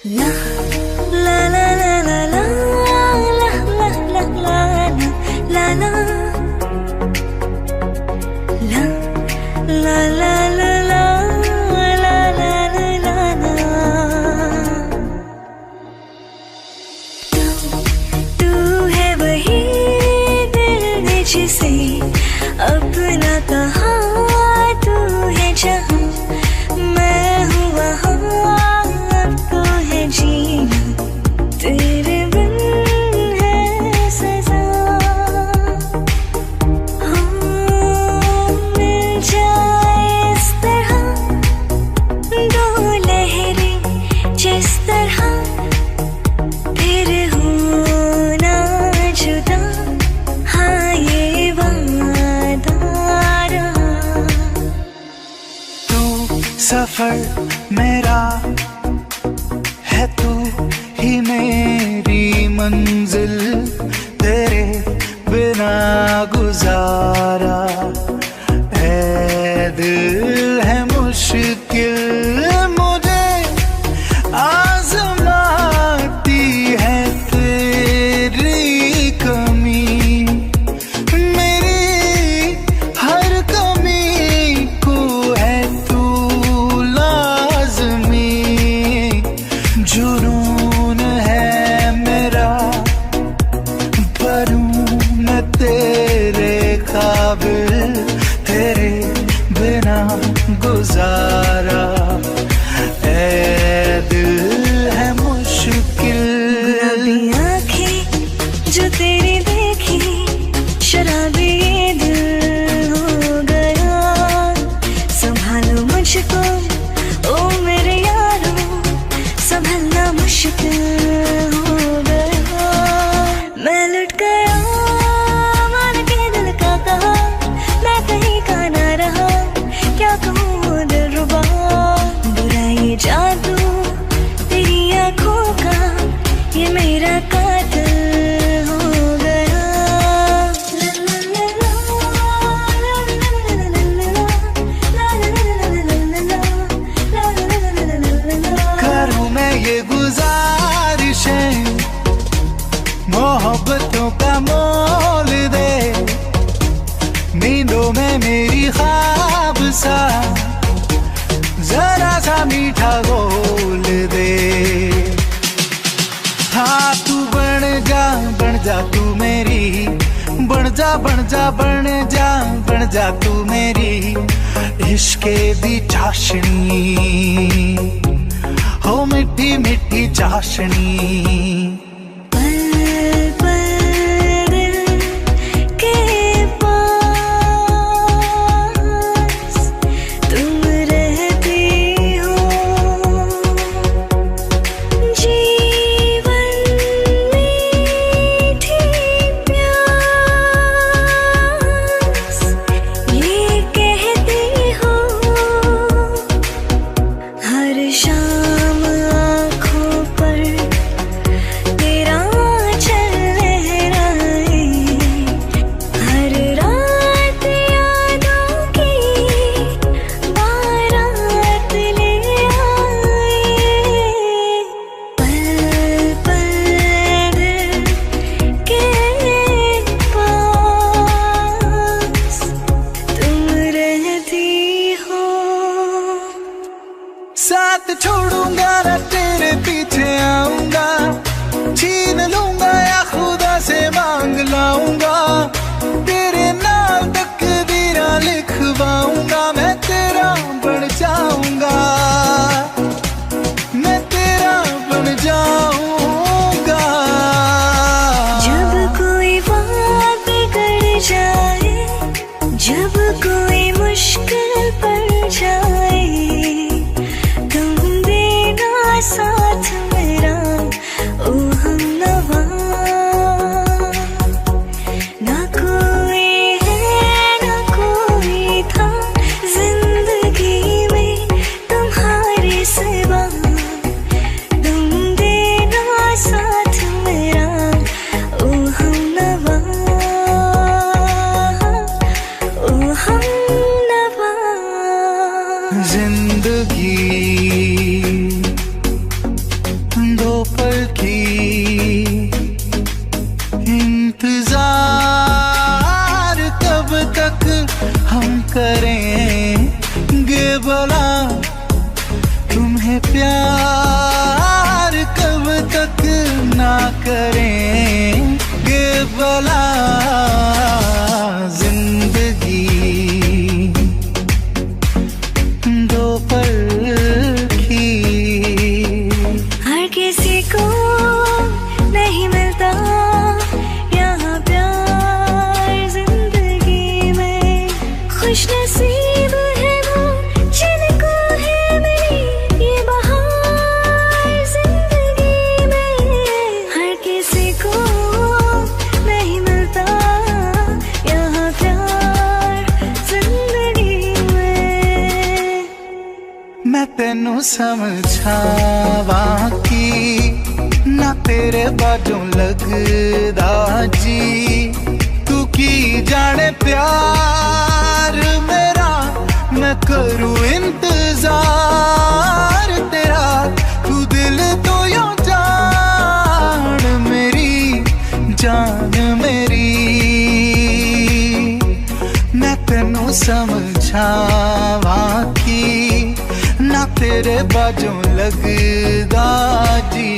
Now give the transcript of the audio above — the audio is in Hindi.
La la la la la la la la la la la la la la la la la जिसे अपना कहा तू है जहाँ मैं हूँ वहाँ अब तो है जीना तेरे बिन है सजा मिल जाए इस तरह दो लहरें जिस तरह फिर होना जुदा हाँ ये वादा रहा तू सफर मेरा है तू ही मेरी मंजिल तेरे बिना गुजारा है दिल है मुश्किल मुझे आजमाती है तेरी कमी मेरी हर कमी को है तू लाज़मी जुनून है मेरा बनूं मैं तेरे काबिल तेरे बिना गुजारा ऐ दिल है मुश्किल गुलाबी आँखें जो तेरी देखी शराबी ये दिल हो गया संभालो मुझको ओ मेरे यारो संभलना मुश्किल हो गया मैं लुट गया मान के दिल का कहा मैं कहीं का ना रहा क्या कहूँ दिलरुबा बुरा ये जादू तेरी आँखों का ये मेरा कातिल हो गया करूं मैं ये गुजारिशें मोहब्बतों का मोल दे नींदों में मेरी ख्वाब सा जरा सा मीठा घोल दे हाँ तू बन जा तू मेरी बन जा तू मेरी इश्के दी चाशनी हो मिठी मिठी चाशनी पल पल दिल के पास तुम रहती हो जीवन मीठी प्यास ये कहती हो हर शाम आँखों पर प्यार कब तक ना करेंगे भला जिंदगी दो पल की। हर किसी को नहीं मिलता यहाँ प्यार जिंदगी में, खुश नसीब है वो जिनको है मेरी ये बहार जिंदगी में। हर किसी को नहीं मिलता यहाँ प्यार जिंदगी में। मैं तेनू समझावा की ना तेरे बाजों लगदा जी, तू की जाने प्यार मेरा मैं करूँ इंतजार तेरा। तू दिल तो यूं जान मेरी जान मेरी। मैं तेनू समझावा की ना तेरे बाजों लगदा जी।